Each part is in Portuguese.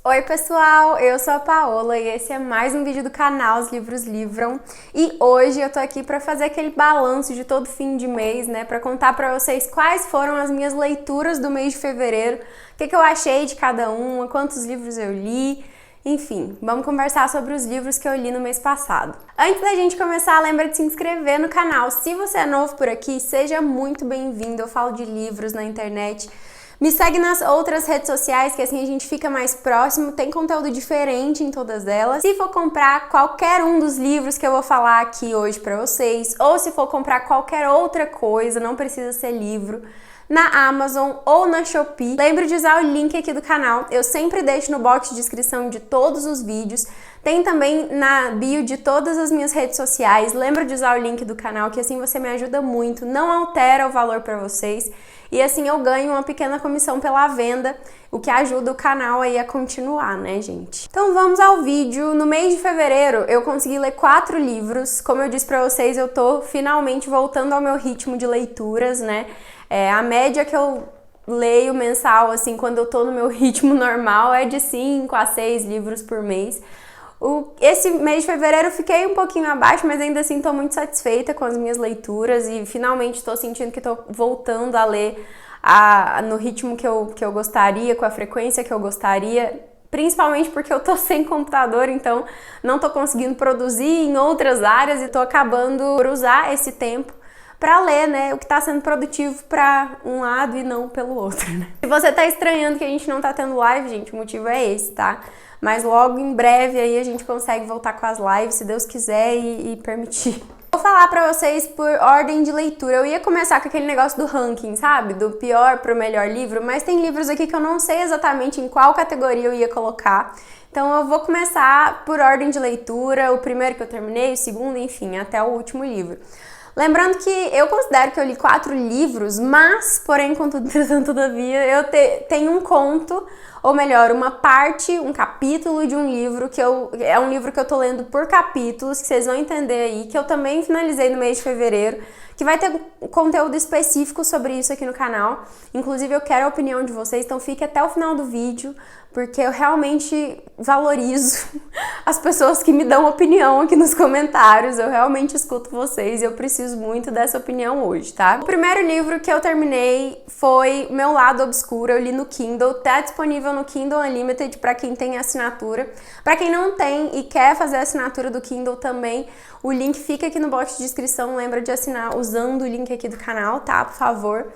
Oi pessoal, eu sou a Paola e esse é mais um vídeo do canal Os Livros Livram. E hoje eu tô aqui pra fazer aquele balanço de todo fim de mês, né? Pra contar pra vocês quais foram as minhas leituras do mês de fevereiro, o que eu achei de cada uma, quantos livros eu li, enfim, vamos conversar sobre os livros que eu li no mês passado. Antes da gente começar, lembra de se inscrever no canal. Se você é novo por aqui, seja muito bem-vindo. Eu falo de livros na internet. Me segue nas outras redes sociais, que assim a gente fica mais próximo, tem conteúdo diferente em todas elas. Se for comprar qualquer um dos livros que eu vou falar aqui hoje pra vocês, ou se for comprar qualquer outra coisa, não precisa ser livro, na Amazon ou na Shopee, lembre de usar o link aqui do canal. Eu sempre deixo no box de descrição de todos os vídeos. Tem também na bio de todas as minhas redes sociais. Lembra de usar o link do canal, que assim você me ajuda muito, não altera o valor para vocês. E assim eu ganho uma pequena comissão pela venda, o que ajuda o canal aí a continuar, né, gente? Então vamos ao vídeo. No mês de fevereiro eu consegui ler 4 livros. Como eu disse pra vocês, eu tô finalmente voltando ao meu ritmo de leituras, né? A média que eu leio mensal, assim, quando eu tô no meu ritmo normal, é de 5 a 6 livros por mês. Esse mês de fevereiro eu fiquei um pouquinho abaixo, mas ainda assim tô muito satisfeita com as minhas leituras e finalmente tô sentindo que tô voltando a ler no ritmo que eu gostaria, com a frequência que eu gostaria, principalmente porque eu tô sem computador, então não tô conseguindo produzir em outras áreas e tô acabando por usar esse tempo pra ler, né, o que tá sendo produtivo pra um lado e não pelo outro, né? Se você tá estranhando que a gente não tá tendo live, gente, o motivo é esse, tá? Mas logo em breve aí a gente consegue voltar com as lives, se Deus quiser e permitir. Vou falar pra vocês por ordem de leitura. Eu ia começar com aquele negócio do ranking, sabe? Do pior pro melhor livro, mas tem livros aqui que eu não sei exatamente em qual categoria eu ia colocar. Então eu vou começar por ordem de leitura, o primeiro que eu terminei, o segundo, enfim, até o último livro. Lembrando que eu considero que eu li 4 livros, mas, porém, contudo, todavia, eu tenho um conto, ou melhor, uma parte, um capítulo de um livro que é um livro que eu tô lendo por capítulos, que vocês vão entender aí, que eu também finalizei no mês de fevereiro, que vai ter conteúdo específico sobre isso aqui no canal. Inclusive, eu quero a opinião de vocês, então fique até o final do vídeo, porque eu realmente valorizo as pessoas que me dão opinião aqui nos comentários. Eu realmente escuto vocês e eu preciso muito dessa opinião hoje, tá? O primeiro livro que eu terminei foi Meu Lado Obscuro. Eu li no Kindle, tá disponível no Kindle Unlimited para quem tem assinatura. Para quem não tem e quer fazer a assinatura do Kindle também, o link fica aqui no box de descrição. Lembra de assinar usando o link aqui do canal, tá? Por favor.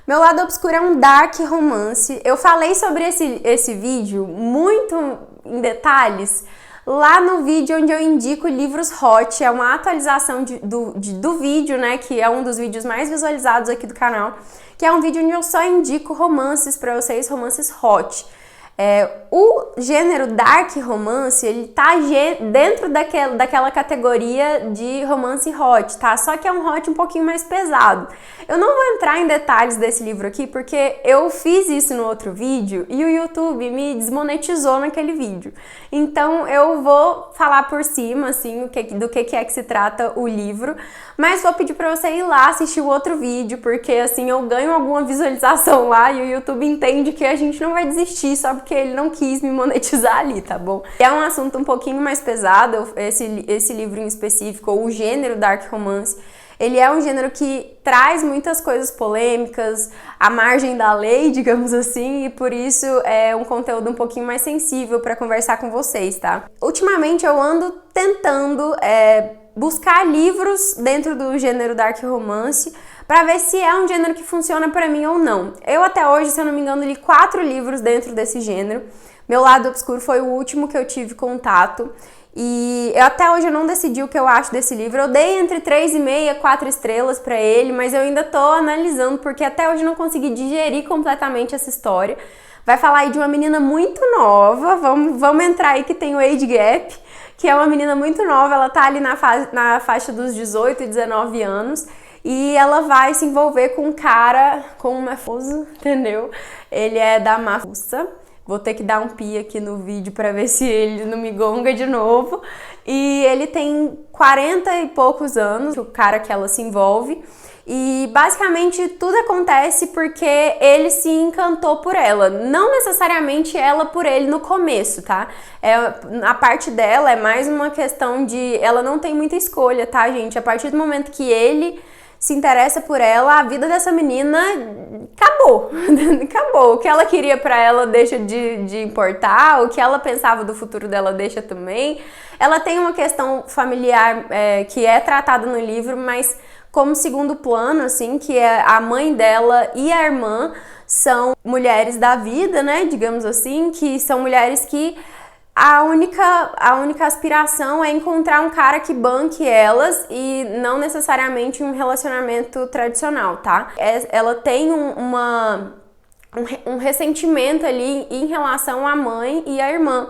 Meu Lado Obscuro é um dark romance. Eu falei sobre esse vídeo muito em detalhes lá no vídeo onde eu indico livros hot. É uma atualização do vídeo, né, que é um dos vídeos mais visualizados aqui do canal, que é um vídeo onde eu só indico romances pra vocês, romances hot. O gênero dark romance, ele tá dentro daquela categoria de romance hot, tá? Só que é um hot um pouquinho mais pesado. Eu não vou entrar em detalhes desse livro aqui, porque eu fiz isso no outro vídeo e o YouTube me desmonetizou naquele vídeo. Então eu vou falar por cima, assim, do que é que se trata o livro, mas vou pedir pra você ir lá assistir o outro vídeo, porque assim, eu ganho alguma visualização lá e o YouTube entende que a gente não vai desistir só porque ele não quis me monetizar ali, tá bom? É um assunto um pouquinho mais pesado, esse livro em específico, ou o gênero dark romance, ele é um gênero que traz muitas coisas polêmicas, à margem da lei, digamos assim, e por isso é um conteúdo um pouquinho mais sensível para conversar com vocês, tá? Ultimamente eu ando tentando buscar livros dentro do gênero dark romance para ver se é um gênero que funciona para mim ou não. Eu até hoje, se eu não me engano, li 4 livros dentro desse gênero. Meu Lado Obscuro foi o último que eu tive contato. E até hoje eu não decidi o que eu acho desse livro. Eu dei entre 3,5 e 4 estrelas pra ele, mas eu ainda tô analisando, porque até hoje eu não consegui digerir completamente essa história. Vai falar aí de uma menina muito nova, vamos entrar aí que tem o age gap, que é uma menina muito nova, ela tá ali na faixa dos 18 e 19 anos, e ela vai se envolver com um cara, com um mafoso, entendeu? Ele é da Mafuça. Vou ter que dar um pi aqui no vídeo pra ver se ele não me gonga de novo. E ele tem 40 e poucos anos, o cara que ela se envolve. E basicamente tudo acontece porque ele se encantou por ela, não necessariamente ela por ele no começo, tá? A parte dela é mais uma questão de ela não tem muita escolha, tá, gente? A partir do momento que ele se interessa por ela, a vida dessa menina acabou. Acabou. O que ela queria pra ela deixa de importar, o que ela pensava do futuro dela deixa também. Ela tem uma questão familiar que é tratada no livro, mas como segundo plano, assim, que é a mãe dela e a irmã são mulheres da vida, né, digamos assim, que são mulheres que a única aspiração é encontrar um cara que banque elas e não necessariamente um relacionamento tradicional, tá? Ela tem um ressentimento ali em relação à mãe e à irmã.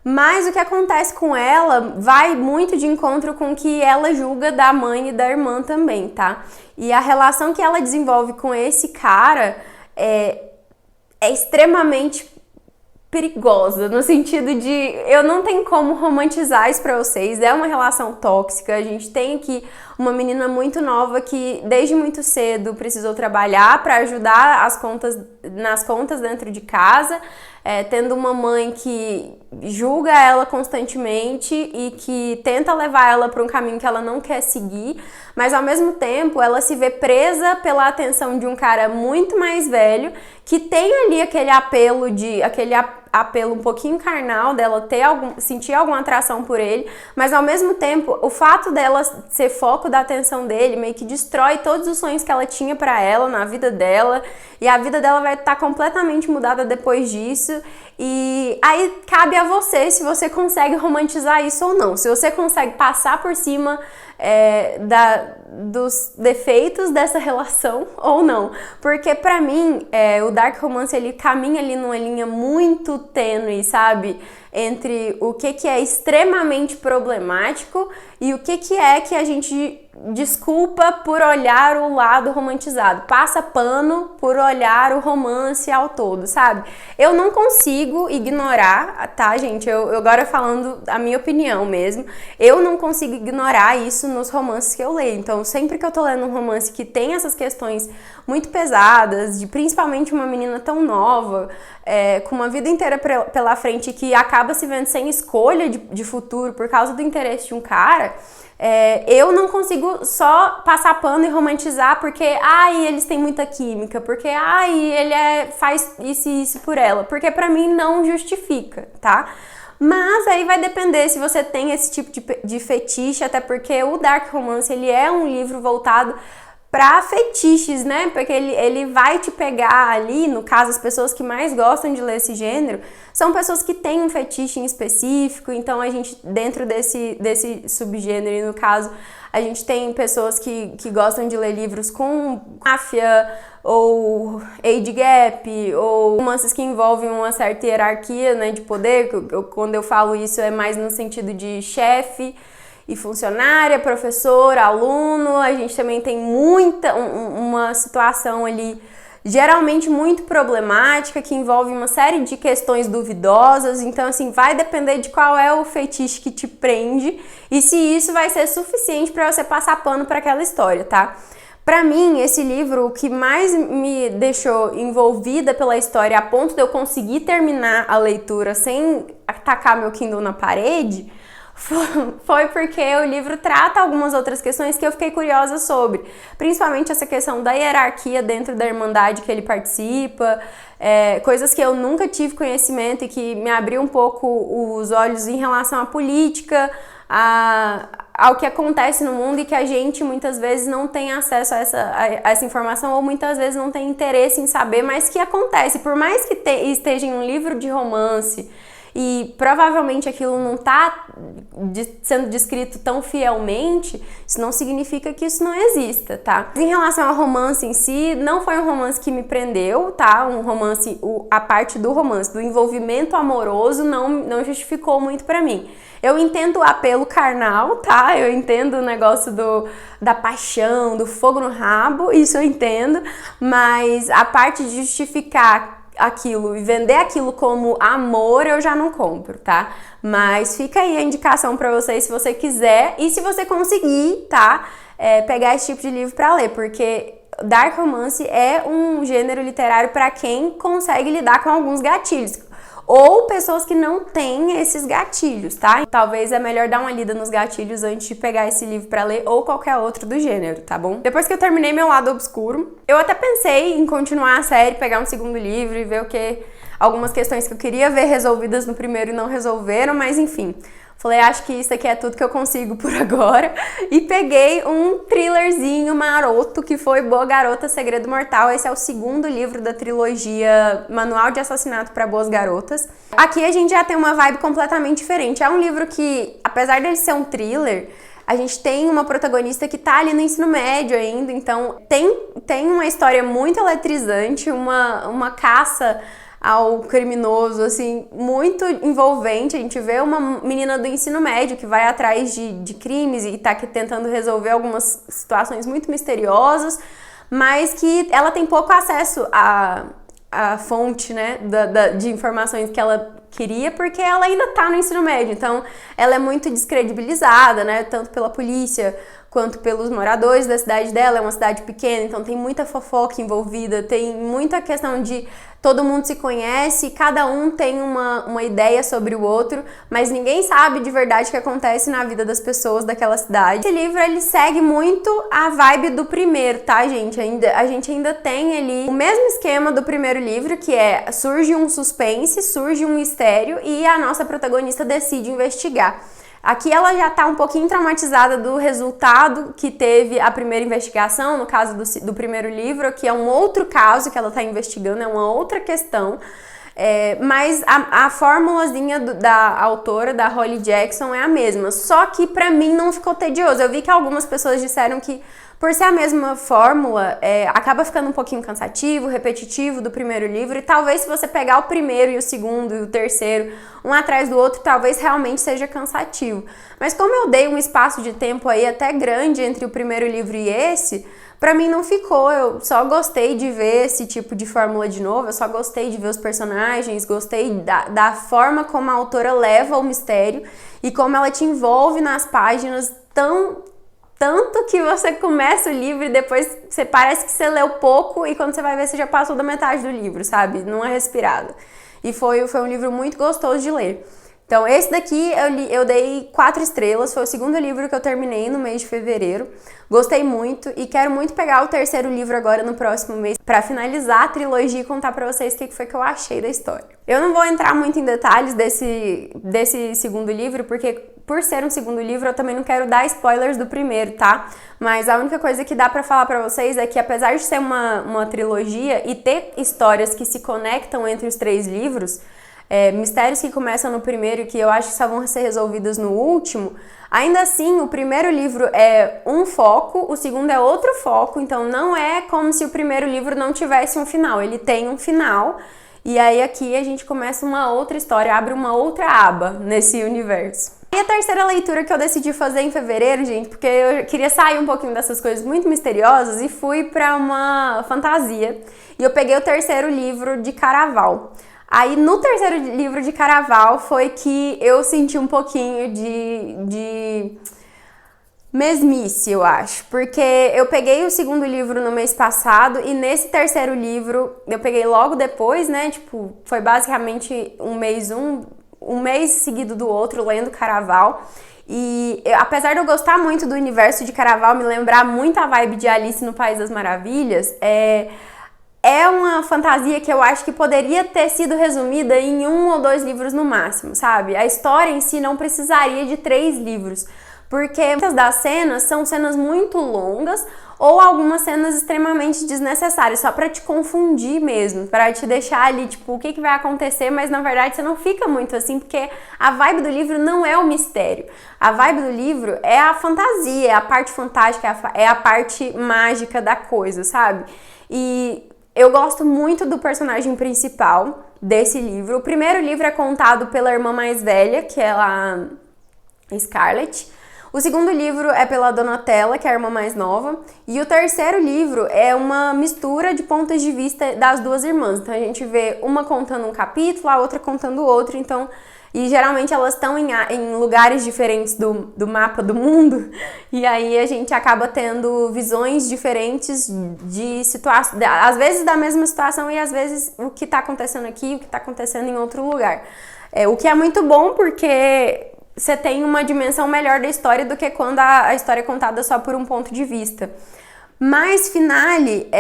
Mas o que acontece com ela vai muito de encontro com o que ela julga da mãe e da irmã também, tá? E a relação que ela desenvolve com esse cara é extremamente perigosa, no sentido de eu não tenho como romantizar isso pra vocês, é uma relação tóxica. A gente tem aqui uma menina muito nova que desde muito cedo precisou trabalhar para ajudar nas contas dentro de casa, tendo uma mãe que julga ela constantemente e que tenta levar ela para um caminho que ela não quer seguir, mas ao mesmo tempo ela se vê presa pela atenção de um cara muito mais velho que tem ali aquele apelo um pouquinho carnal dela sentir alguma atração por ele, mas ao mesmo tempo o fato dela ser foco da atenção dele meio que destrói todos os sonhos que ela tinha pra ela na vida dela, e a vida dela vai estar completamente mudada depois disso. E aí cabe a você se você consegue romantizar isso ou não, se você consegue passar por cima dos defeitos dessa relação ou não, porque pra mim o dark romance ele caminha ali numa linha muito tênue, sabe, entre o que é extremamente problemático e o que é que a gente desculpa por olhar o lado romantizado, passa pano por olhar o romance ao todo, sabe? Eu não consigo ignorar, tá, gente? Eu agora falando a minha opinião mesmo, eu não consigo ignorar isso nos romances que eu leio. Então, sempre que eu tô lendo um romance que tem essas questões muito pesadas, de principalmente uma menina tão nova, com uma vida inteira pela frente, que acaba se vendo sem escolha de futuro por causa do interesse de um cara, eu não consigo só passar pano e romantizar porque, eles têm muita química, porque, ele faz isso e isso por ela, porque pra mim não justifica, tá? Mas aí vai depender se você tem esse tipo de fetiche, até porque o dark romance, ele é um livro voltado para fetiches, né? Porque ele vai te pegar ali, no caso, as pessoas que mais gostam de ler esse gênero são pessoas que têm um fetiche em específico. Então a gente, dentro desse subgênero, e no caso, a gente tem pessoas que gostam de ler livros com máfia, ou age gap, ou romances que envolvem uma certa hierarquia, né, de poder. Quando eu falo isso é mais no sentido de chefe e funcionária, professor, aluno. A gente também tem uma situação ali geralmente muito problemática, que envolve uma série de questões duvidosas. Então, assim, vai depender de qual é o fetiche que te prende e se isso vai ser suficiente para você passar pano para aquela história, tá? Pra mim, esse livro, o que mais me deixou envolvida pela história a ponto de eu conseguir terminar a leitura sem tacar meu Kindle na parede, foi porque o livro trata algumas outras questões que eu fiquei curiosa sobre, principalmente essa questão da hierarquia dentro da irmandade que ele participa, coisas que eu nunca tive conhecimento e que me abriu um pouco os olhos em relação à política, ao que acontece no mundo e que a gente muitas vezes não tem acesso a essa informação, ou muitas vezes não tem interesse em saber, mas que acontece. Por mais que esteja em um livro de romance e provavelmente aquilo não está sendo descrito tão fielmente, isso não significa que isso não exista, tá? Em relação ao romance em si, não foi um romance que me prendeu, tá? Um romance, a parte do romance, do envolvimento amoroso não justificou muito pra mim. Eu entendo o apelo carnal, tá? Eu entendo o negócio da paixão, do fogo no rabo, isso eu entendo, mas a parte de justificar aquilo e vender aquilo como amor, eu já não compro, tá? Mas fica aí a indicação pra vocês, se você quiser e se você conseguir, tá? Pegar esse tipo de livro pra ler, porque Dark Romance é um gênero literário pra quem consegue lidar com alguns gatilhos. Ou pessoas que não têm esses gatilhos, tá? Talvez é melhor dar uma lida nos gatilhos antes de pegar esse livro pra ler ou qualquer outro do gênero, tá bom? Depois que eu terminei meu lado obscuro, eu até pensei em continuar a série, pegar um segundo livro e ver algumas questões que eu queria ver resolvidas no primeiro e não resolveram, mas enfim. Falei, acho que isso aqui é tudo que eu consigo por agora. E peguei um thrillerzinho maroto, que foi Boa Garota, Segredo Mortal. Esse é o segundo livro da trilogia Manual de Assassinato para Boas Garotas. Aqui a gente já tem uma vibe completamente diferente. É um livro que, apesar dele ser um thriller, a gente tem uma protagonista que tá ali no ensino médio ainda. Então tem uma história muito eletrizante, uma caça ao criminoso, assim, muito envolvente. A gente vê uma menina do ensino médio que vai atrás de crimes e tá tentando resolver algumas situações muito misteriosas, mas que ela tem pouco acesso à fonte, né, de informações que ela queria, porque ela ainda tá no ensino médio. Então, ela é muito descredibilizada, né, tanto pela polícia quanto pelos moradores da cidade dela. É uma cidade pequena, então tem muita fofoca envolvida, tem muita questão de todo mundo se conhece, cada um tem uma ideia sobre o outro, mas ninguém sabe de verdade o que acontece na vida das pessoas daquela cidade. Esse livro, ele segue muito a vibe do primeiro, tá, gente? A gente ainda tem ali o mesmo esquema do primeiro livro, que é surge um suspense, surge um mistério e a nossa protagonista decide investigar. Aqui ela já tá um pouquinho traumatizada do resultado que teve a primeira investigação, no caso do primeiro livro, que é um outro caso que ela tá investigando, é uma outra questão. Mas a formulazinha da autora, da Holly Jackson, é a mesma. Só que pra mim não ficou tedioso. Eu vi que algumas pessoas disseram que por ser a mesma fórmula, acaba ficando um pouquinho cansativo, repetitivo do primeiro livro, e talvez se você pegar o primeiro e o segundo e o terceiro, um atrás do outro, talvez realmente seja cansativo. Mas como eu dei um espaço de tempo aí até grande entre o primeiro livro e esse, pra mim não ficou. Eu só gostei de ver esse tipo de fórmula de novo, eu só gostei de ver os personagens, gostei da forma como a autora leva o mistério e como ela te envolve nas páginas tanto que você começa o livro e depois você parece que você leu pouco e quando você vai ver você já passou da metade do livro, sabe? Numa respirada. E foi um livro muito gostoso de ler. Então esse daqui eu dei 4 estrelas, foi o segundo livro que eu terminei no mês de fevereiro. Gostei muito e quero muito pegar o terceiro livro agora no próximo mês pra finalizar a trilogia e contar pra vocês o que foi que eu achei da história. Eu não vou entrar muito em detalhes desse segundo livro, porque por ser um segundo livro eu também não quero dar spoilers do primeiro, tá? Mas a única coisa que dá pra falar pra vocês é que apesar de ser uma trilogia e ter histórias que se conectam entre os 3 livros, mistérios que começam no primeiro e que eu acho que só vão ser resolvidos no último, ainda assim o primeiro livro é um foco, o segundo é outro foco, então não é como se o primeiro livro não tivesse um final, ele tem um final, e aí aqui a gente começa uma outra história, abre uma outra aba nesse universo. E a terceira leitura que eu decidi fazer em fevereiro, gente, porque eu queria sair um pouquinho dessas coisas muito misteriosas e fui pra uma fantasia, e eu peguei o terceiro livro de Caraval. Aí no terceiro livro de Caraval foi que eu senti um pouquinho de mesmice, eu acho. Porque eu peguei o segundo livro no mês passado e nesse terceiro livro eu peguei logo depois, né? Tipo, foi basicamente um mês seguido do outro lendo Caraval. E apesar de eu gostar muito do universo de Caraval, me lembrar muito a vibe de Alice no País das Maravilhas, é uma fantasia que eu acho que poderia ter sido resumida em 1 ou 2 livros no máximo, sabe? A história em si não precisaria de 3 livros, porque muitas das cenas são cenas muito longas ou algumas cenas extremamente desnecessárias, só pra te confundir mesmo, pra te deixar ali, tipo, o que vai acontecer, mas na verdade você não fica muito assim, porque a vibe do livro não é o mistério. A vibe do livro é a fantasia, é a parte fantástica, é a parte mágica da coisa, sabe? E eu gosto muito do personagem principal desse livro. O primeiro livro é contado pela irmã mais velha, que é a Scarlett. O segundo livro é pela Donatella, que é a irmã mais nova, e o terceiro livro é uma mistura de pontos de vista das duas irmãs. Então a gente vê uma contando um capítulo, a outra contando outro, então... E geralmente elas estão em lugares diferentes do mapa do mundo, e aí a gente acaba tendo visões diferentes de situações, às vezes da mesma situação e às vezes o que está acontecendo aqui, o que está acontecendo em outro lugar. O que é muito bom porque você tem uma dimensão melhor da história do que quando a história é contada só por um ponto de vista. Mas Finale,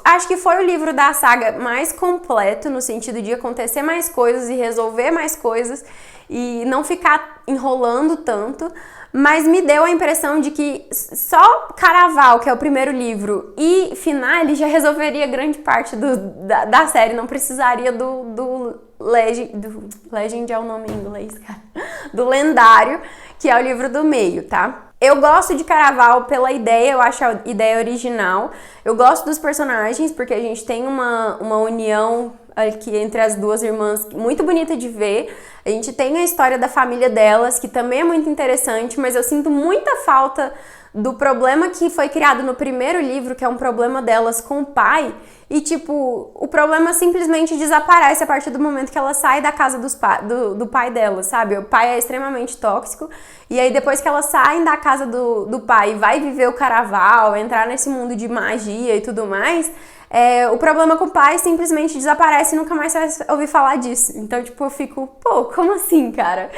acho que foi o livro da saga mais completo, no sentido de acontecer mais coisas e resolver mais coisas e não ficar enrolando tanto, mas me deu a impressão de que só Caraval, que é o primeiro livro, e Finale já resolveria grande parte da série, não precisaria do Legend é o nome em inglês, cara, do lendário, que é o livro do meio, tá? Eu gosto de Caraval pela ideia, eu acho a ideia original. Eu gosto dos personagens, porque a gente tem uma união aqui entre as duas irmãs muito bonita de ver. A gente tem a história da família delas, que também é muito interessante, mas eu sinto muita falta do problema que foi criado no primeiro livro, que é um problema delas com o pai. E, tipo, o problema simplesmente desaparece a partir do momento que ela sai da casa do pai dela, sabe? O pai é extremamente tóxico. E aí, depois que elas saem da casa do pai e vai viver o Caraval, entrar nesse mundo de magia e tudo mais, o problema com o pai simplesmente desaparece e nunca mais você vai ouvir falar disso. Então, tipo, eu fico, pô, como assim, cara?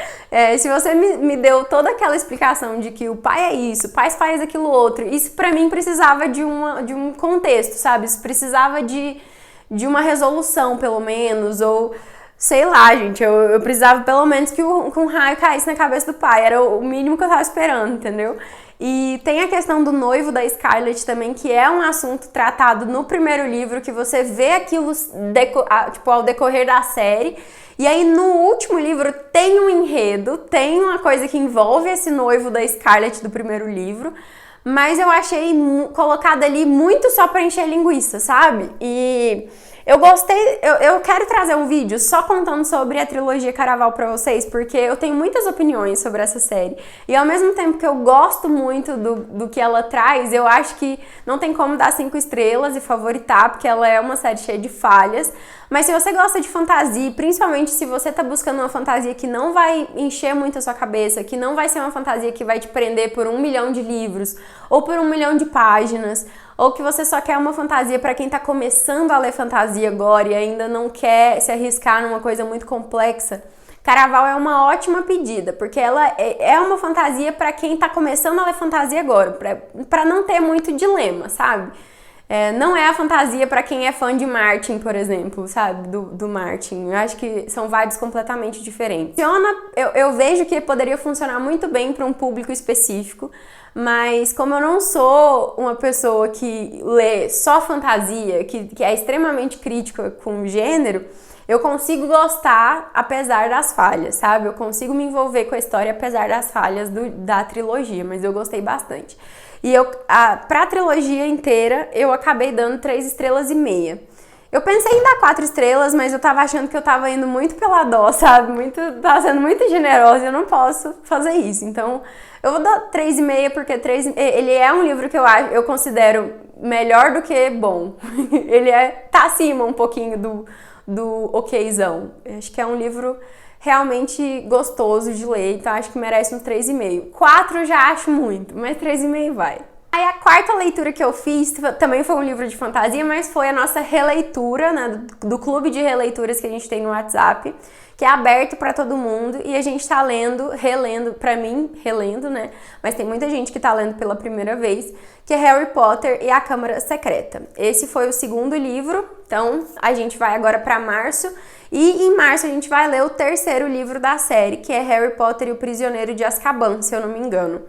Se você me deu toda aquela explicação de que o pai é isso, o pai faz aquilo outro, isso pra mim precisava de um contexto, sabe? Isso precisava de uma resolução, pelo menos, ou... Sei lá, gente, eu precisava pelo menos que um raio caísse na cabeça do pai. Era o mínimo que eu tava esperando, entendeu? E tem a questão do noivo da Scarlett também, que é um assunto tratado no primeiro livro, que você vê aquilo ao decorrer da série. E aí no último livro tem um enredo, tem uma coisa que envolve esse noivo da Scarlett do primeiro livro. Mas eu achei colocado ali muito só pra encher linguiça, sabe? E... eu gostei, eu quero trazer um vídeo só contando sobre a trilogia Caraval pra vocês, porque eu tenho muitas opiniões sobre essa série. E ao mesmo tempo que eu gosto muito do que ela traz, eu acho que não tem como dar 5 estrelas e favoritar, porque ela é uma série cheia de falhas. Mas se você gosta de fantasia, principalmente se você tá buscando uma fantasia que não vai encher muito a sua cabeça, que não vai ser uma fantasia que vai te prender por 1 milhão de livros, ou por 1 milhão de páginas, ou que você só quer uma fantasia para quem tá começando a ler fantasia agora e ainda não quer se arriscar numa coisa muito complexa, Caraval é uma ótima pedida, porque ela é uma fantasia para quem tá começando a ler fantasia agora, para não ter muito dilema, sabe? Não é a fantasia para quem é fã de Martin, por exemplo, sabe? Do Martin. Eu acho que são vibes completamente diferentes. Eu vejo que poderia funcionar muito bem para um público específico, mas como eu não sou uma pessoa que lê só fantasia, que é extremamente crítica com o gênero, eu consigo gostar apesar das falhas, sabe? Eu consigo me envolver com a história apesar das falhas da trilogia, mas eu gostei bastante. E pra trilogia inteira, eu acabei dando 3,5 estrelas. Eu pensei em dar 4 estrelas, mas eu tava achando que eu tava indo muito pela dó, sabe? Tava sendo muito generosa e eu não posso fazer isso. Então, eu vou dar 3,5 porque ele é um livro que eu considero melhor do que bom. Ele tá acima um pouquinho do okzão. Acho que é um livro realmente gostoso de ler, então acho que merece um 3,5. 4 eu já acho muito, mas 3,5 vai. Aí a quarta leitura que eu fiz também foi um livro de fantasia, mas foi a nossa releitura, né, do clube de releituras que a gente tem no WhatsApp, que é aberto para todo mundo e a gente tá relendo, pra mim, relendo, né, mas tem muita gente que tá lendo pela primeira vez, que é Harry Potter e a Câmara Secreta. Esse foi o segundo livro, então a gente vai agora para março, e em março a gente vai ler o terceiro livro da série, que é Harry Potter e o Prisioneiro de Azkaban, se eu não me engano.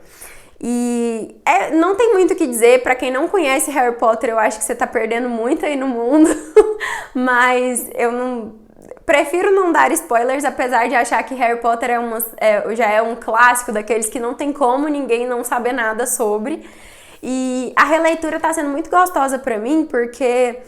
E não tem muito o que dizer, pra quem não conhece Harry Potter, eu acho que você tá perdendo muito aí no mundo, mas prefiro não dar spoilers, apesar de achar que Harry Potter já é um clássico daqueles que não tem como ninguém não saber nada sobre. E a releitura tá sendo muito gostosa pra mim, porque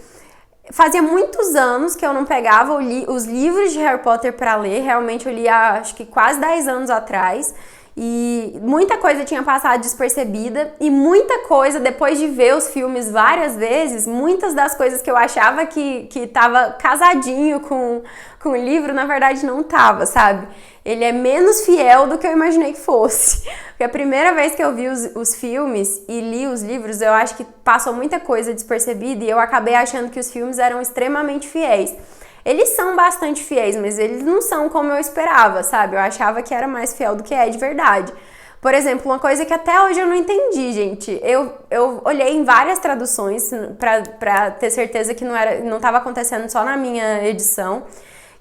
fazia muitos anos que eu não pegava os livros de Harry Potter pra ler, realmente eu li há, acho que quase 10 anos atrás. E muita coisa tinha passado despercebida e muita coisa, depois de ver os filmes várias vezes, muitas das coisas que eu achava que tava casadinho com o livro, na verdade não tava, sabe? Ele é menos fiel do que eu imaginei que fosse. Porque a primeira vez que eu vi os filmes e li os livros, eu acho que passou muita coisa despercebida e eu acabei achando que os filmes eram extremamente fiéis. Eles são bastante fiéis, mas eles não são como eu esperava, sabe? Eu achava que era mais fiel do que é de verdade. Por exemplo, uma coisa que até hoje eu não entendi, gente. Eu olhei em várias traduções pra ter certeza que não estava acontecendo só na minha edição,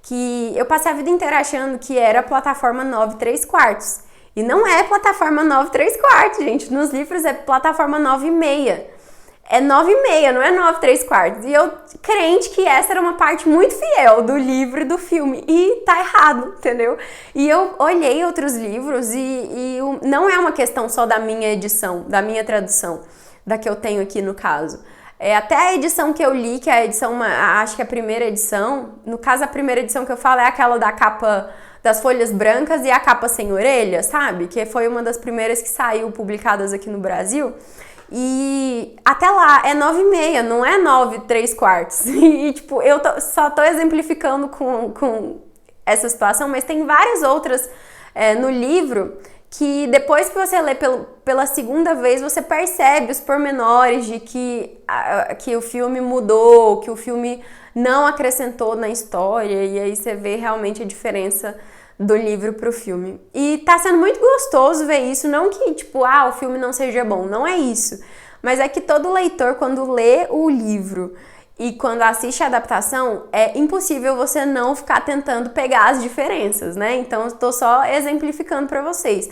que eu passei a vida inteira achando que era plataforma 9/3/4. E não é plataforma 9/3/4, gente. Nos livros é plataforma 9,5. É 9,5, não é 9/3/4. E eu crente que essa era uma parte muito fiel do livro e do filme. E tá errado, entendeu? E eu olhei outros livros e não é uma questão só da minha edição, da minha tradução, da que eu tenho aqui no caso. Até a edição que eu li, que é a edição, acho que a primeira edição, no caso a primeira edição que eu falo é aquela da capa das folhas brancas e a capa sem orelha, sabe? Que foi uma das primeiras que saiu publicadas aqui no Brasil. E até lá é 9,5, não é 9/3/4. E tipo, só tô exemplificando com essa situação, mas tem várias outras no livro que depois que você lê pela segunda vez, você percebe os pormenores de que o filme mudou, que o filme não acrescentou na história, e aí você vê realmente a diferença do livro pro filme. E tá sendo muito gostoso ver isso, não que, tipo, o filme não seja bom, não é isso. Mas é que todo leitor, quando lê o livro e quando assiste a adaptação, é impossível você não ficar tentando pegar as diferenças, né? Então, eu tô só exemplificando pra vocês.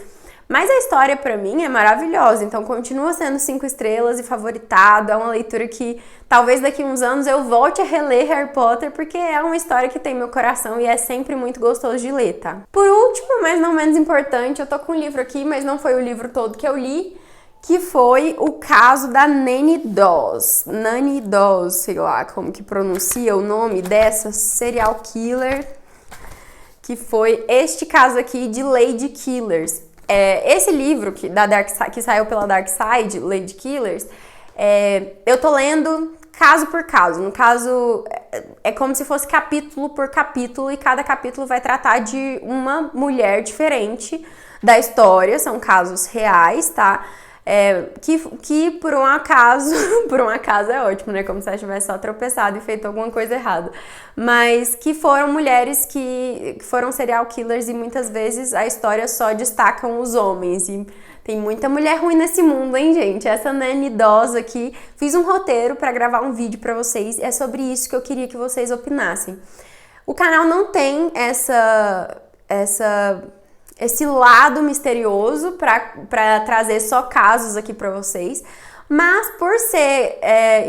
Mas a história, pra mim, é maravilhosa, então continua sendo 5 estrelas e favoritado, é uma leitura que talvez daqui a uns anos eu volte a reler Harry Potter, porque é uma história que tem meu coração e é sempre muito gostoso de ler, tá? Por último, mas não menos importante, eu tô com um livro aqui, mas não foi o livro todo que eu li, que foi o caso da Nanny Dawes, sei lá como que pronuncia o nome dessa serial killer, que foi este caso aqui de Lady Killers. Esse livro que saiu pela Dark Side, Lady Killers, eu tô lendo caso por caso. No caso, é como se fosse capítulo por capítulo e cada capítulo vai tratar de uma mulher diferente da história. São casos reais, tá? Que por um acaso, por um acaso é ótimo, né? Como se ela tivesse só tropeçado e feito alguma coisa errada. Mas que foram mulheres que foram serial killers e muitas vezes a história só destacam os homens. E tem muita mulher ruim nesse mundo, hein, gente? Essa Nanny Dawes aqui, fiz um roteiro pra gravar um vídeo pra vocês. É sobre isso que eu queria que vocês opinassem. O canal não tem esse lado misterioso para trazer só casos aqui para vocês, mas por ser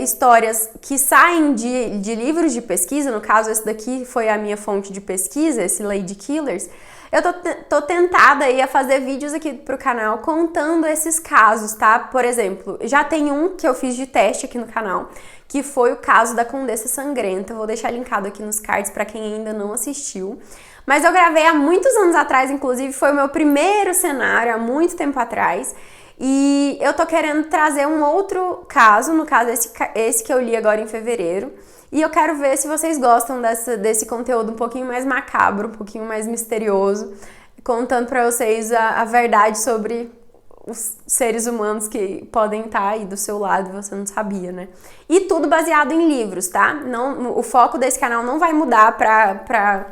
histórias que saem de livros de pesquisa, no caso esse daqui foi a minha fonte de pesquisa, esse Lady Killers, eu tô tentada aí a fazer vídeos aqui pro canal contando esses casos, tá? Por exemplo, já tem um que eu fiz de teste aqui no canal, que foi o caso da Condessa Sangrenta, eu vou deixar linkado aqui nos cards para quem ainda não assistiu. Mas eu gravei há muitos anos atrás, inclusive foi o meu primeiro cenário, há muito tempo atrás. E eu tô querendo trazer um outro caso, no caso esse que eu li agora em fevereiro. E eu quero ver se vocês gostam desse conteúdo um pouquinho mais macabro, um pouquinho mais misterioso, contando pra vocês a verdade sobre os seres humanos que podem estar aí do seu lado e você não sabia, né? E tudo baseado em livros, tá? O foco desse canal não vai mudar pra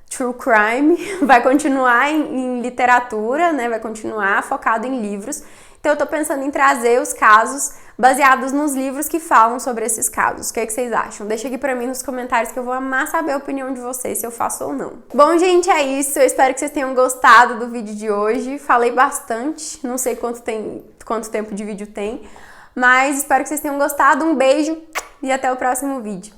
True Crime, vai continuar em literatura, né? Vai continuar focado em livros. Então eu tô pensando em trazer os casos baseados nos livros que falam sobre esses casos. O que vocês acham? Deixa aqui pra mim nos comentários que eu vou amar saber a opinião de vocês, se eu faço ou não. Bom, gente, é isso. Eu espero que vocês tenham gostado do vídeo de hoje. Falei bastante, não sei quanto tempo de vídeo tem, mas espero que vocês tenham gostado. Um beijo e até o próximo vídeo.